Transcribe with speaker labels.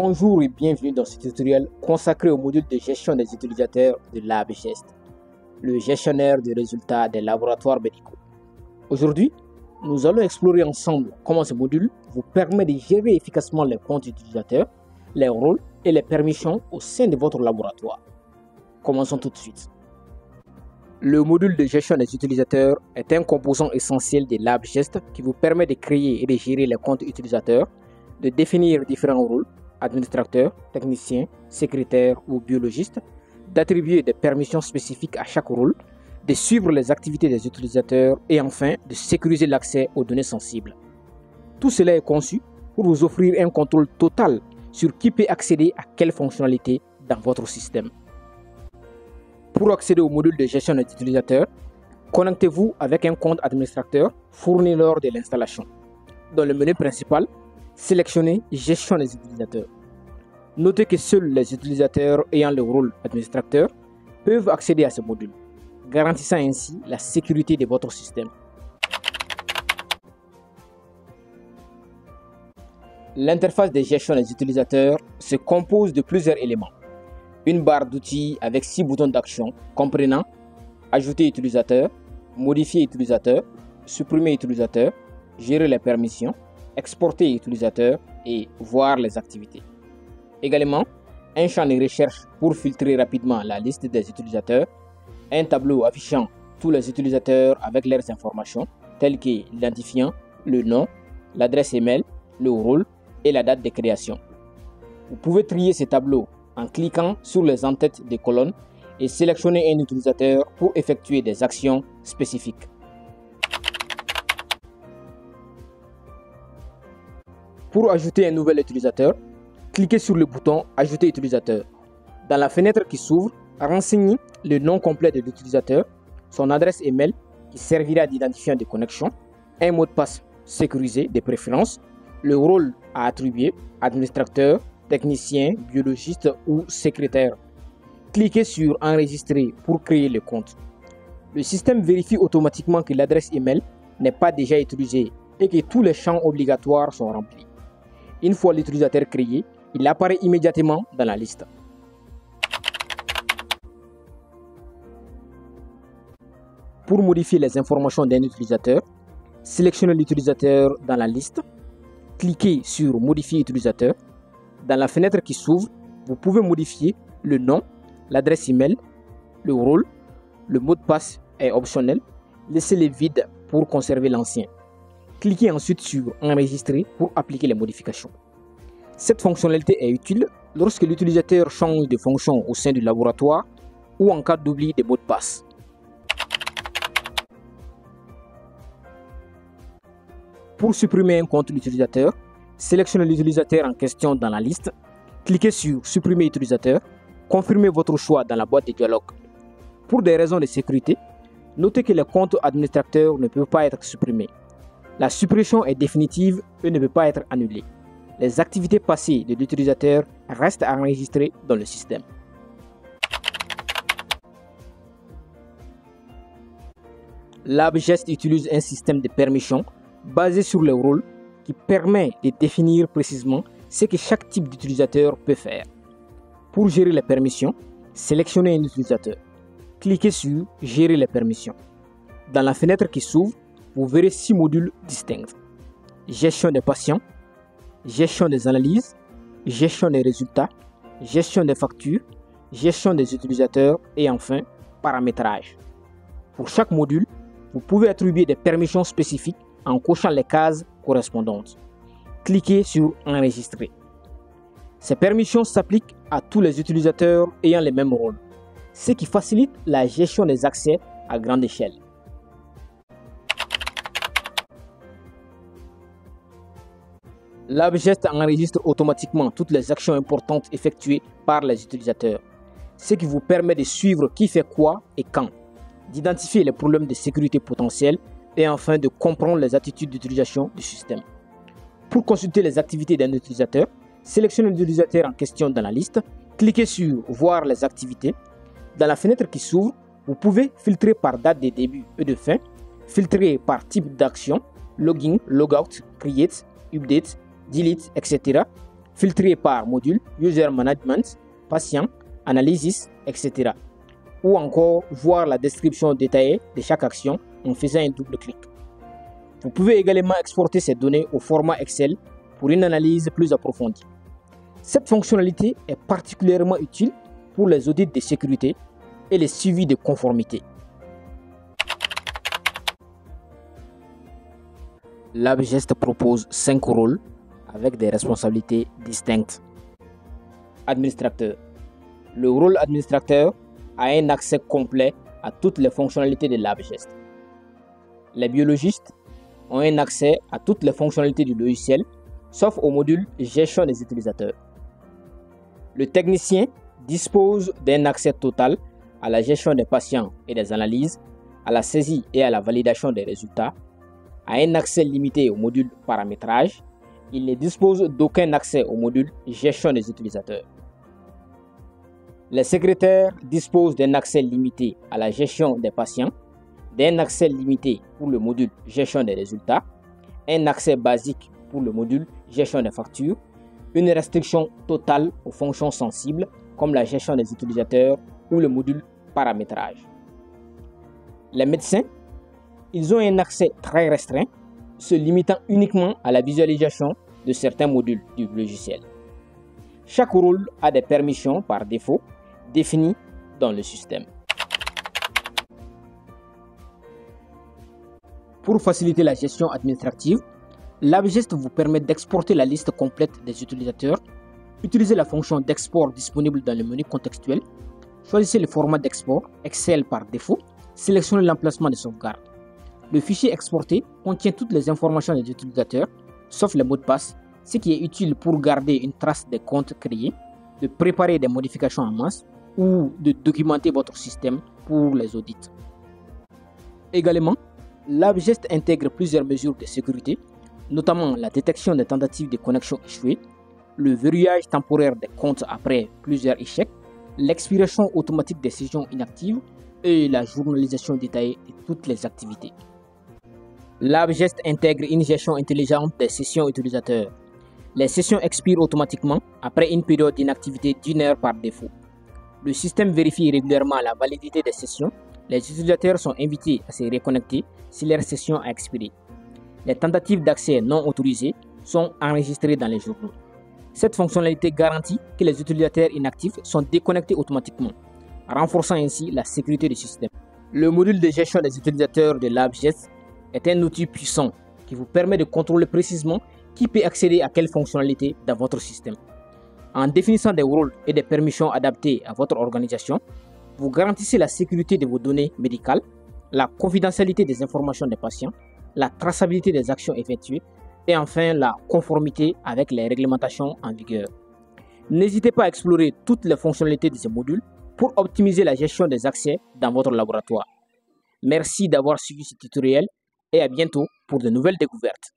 Speaker 1: Bonjour et bienvenue dans ce tutoriel consacré au module de gestion des utilisateurs de LabGest, le gestionnaire de résultats des laboratoires médicaux. Aujourd'hui, nous allons explorer ensemble comment ce module vous permet de gérer efficacement les comptes utilisateurs, les rôles et les permissions au sein de votre laboratoire. Commençons tout de suite. Le module de gestion des utilisateurs est un composant essentiel de LabGest qui vous permet de créer et de gérer les comptes utilisateurs, de définir différents rôles, administrateur, technicien, secrétaire ou biologiste, d'attribuer des permissions spécifiques à chaque rôle, de suivre les activités des utilisateurs et enfin de sécuriser l'accès aux données sensibles. Tout cela est conçu pour vous offrir un contrôle total sur qui peut accéder à quelle fonctionnalité dans votre système. Pour accéder au module de gestion des utilisateurs, connectez-vous avec un compte administrateur fourni lors de l'installation. Dans le menu principal, sélectionnez Gestion des utilisateurs. Notez que seuls les utilisateurs ayant le rôle administrateur peuvent accéder à ce module, garantissant ainsi la sécurité de votre système. L'interface de gestion des utilisateurs se compose de plusieurs éléments. Une barre d'outils avec 6 boutons d'action comprenant Ajouter utilisateur, Modifier utilisateur, Supprimer utilisateur, Gérer les permissions, Exporter utilisateur et Voir les activités. Également, un champ de recherche pour filtrer rapidement la liste des utilisateurs, un tableau affichant tous les utilisateurs avec leurs informations telles que l'identifiant, le nom, l'adresse email, le rôle et la date de création. Vous pouvez trier ces tableaux en cliquant sur les en-têtes des colonnes et sélectionner un utilisateur pour effectuer des actions spécifiques. Pour ajouter un nouvel utilisateur, cliquez sur le bouton Ajouter utilisateur. Dans la fenêtre qui s'ouvre, renseignez le nom complet de l'utilisateur, son adresse email qui servira d'identifiant de connexion, un mot de passe sécurisé de préférence, le rôle à attribuer, administrateur, technicien, biologiste ou secrétaire. Cliquez sur Enregistrer pour créer le compte. Le système vérifie automatiquement que l'adresse email n'est pas déjà utilisée et que tous les champs obligatoires sont remplis. Une fois l'utilisateur créé, il apparaît immédiatement dans la liste. Pour modifier les informations d'un utilisateur, sélectionnez l'utilisateur dans la liste, cliquez sur Modifier utilisateur. Dans la fenêtre qui s'ouvre, vous pouvez modifier le nom, l'adresse email, le rôle, le mot de passe est optionnel, laissez-le vide pour conserver l'ancien. Cliquez ensuite sur Enregistrer pour appliquer les modifications. Cette fonctionnalité est utile lorsque l'utilisateur change de fonction au sein du laboratoire ou en cas d'oubli des mots de passe. Pour supprimer un compte utilisateur, sélectionnez l'utilisateur en question dans la liste, cliquez sur Supprimer utilisateur, confirmez votre choix dans la boîte de dialogue. Pour des raisons de sécurité, notez que les comptes administrateurs ne peuvent pas être supprimés. La suppression est définitive et ne peut pas être annulée. Les activités passées de l'utilisateur restent enregistrées dans le système. LabGest utilise un système de permissions basé sur les rôles qui permet de définir précisément ce que chaque type d'utilisateur peut faire. Pour gérer les permissions, sélectionnez un utilisateur. Cliquez sur Gérer les permissions. Dans la fenêtre qui s'ouvre, vous verrez 6 modules distincts. Gestion des patients, gestion des analyses, gestion des résultats, gestion des factures, gestion des utilisateurs et enfin paramétrage. Pour chaque module, vous pouvez attribuer des permissions spécifiques en cochant les cases correspondantes. Cliquez sur Enregistrer. Ces permissions s'appliquent à tous les utilisateurs ayant les mêmes rôles, ce qui facilite la gestion des accès à grande échelle. LabGest enregistre automatiquement toutes les actions importantes effectuées par les utilisateurs, ce qui vous permet de suivre qui fait quoi et quand, d'identifier les problèmes de sécurité potentiels et enfin de comprendre les attitudes d'utilisation du système. Pour consulter les activités d'un utilisateur, sélectionnez l'utilisateur en question dans la liste, cliquez sur Voir les activités. Dans la fenêtre qui s'ouvre, vous pouvez filtrer par date de début et de fin, filtrer par type d'action, login, logout, create, update, delete, etc. filtrer par module, user management, patient, analysis, etc. Ou encore voir la description détaillée de chaque action en faisant un double clic. Vous pouvez également exporter ces données au format Excel pour une analyse plus approfondie. Cette fonctionnalité est particulièrement utile pour les audits de sécurité et les suivis de conformité. LabGest propose 5 rôles avec des responsabilités distinctes. Administrateur. Le rôle administrateur a un accès complet à toutes les fonctionnalités de LabGest. Les biologistes ont un accès à toutes les fonctionnalités du logiciel, sauf au module gestion des utilisateurs. Le technicien dispose d'un accès total à la gestion des patients et des analyses, à la saisie et à la validation des résultats, a un accès limité au module paramétrage. Il ne dispose d'aucun accès au module gestion des utilisateurs. Les secrétaires disposent d'un accès limité à la gestion des patients, d'un accès limité pour le module gestion des résultats, un accès basique pour le module gestion des factures, une restriction totale aux fonctions sensibles comme la gestion des utilisateurs ou le module paramétrage. Les médecins, ils ont un accès très restreint, se limitant uniquement à la visualisation de certains modules du logiciel. Chaque rôle a des permissions par défaut définies dans le système. Pour faciliter la gestion administrative, LabGest vous permet d'exporter la liste complète des utilisateurs, utilisez la fonction d'export disponible dans le menu contextuel, choisissez le format d'export Excel par défaut, sélectionnez l'emplacement de sauvegarde. Le fichier exporté contient toutes les informations des utilisateurs, sauf les mots de passe, ce qui est utile pour garder une trace des comptes créés, de préparer des modifications en masse ou de documenter votre système pour les audits. Également, LabGest intègre plusieurs mesures de sécurité, notamment la détection des tentatives de connexion échouées, le verrouillage temporaire des comptes après plusieurs échecs, l'expiration automatique des sessions inactives et la journalisation détaillée de toutes les activités. LabGest intègre une gestion intelligente des sessions utilisateurs. Les sessions expirent automatiquement après une période d'inactivité d'1 heure par défaut. Le système vérifie régulièrement la validité des sessions. Les utilisateurs sont invités à se reconnecter si leur session a expiré. Les tentatives d'accès non autorisées sont enregistrées dans les journaux. Cette fonctionnalité garantit que les utilisateurs inactifs sont déconnectés automatiquement, renforçant ainsi la sécurité du système. Le module de gestion des utilisateurs de LabGest est un outil puissant qui vous permet de contrôler précisément qui peut accéder à quelle fonctionnalité dans votre système. En définissant des rôles et des permissions adaptés à votre organisation, vous garantissez la sécurité de vos données médicales, la confidentialité des informations des patients, la traçabilité des actions effectuées et enfin la conformité avec les réglementations en vigueur. N'hésitez pas à explorer toutes les fonctionnalités de ces modules pour optimiser la gestion des accès dans votre laboratoire. Merci d'avoir suivi ce tutoriel et à bientôt pour de nouvelles découvertes.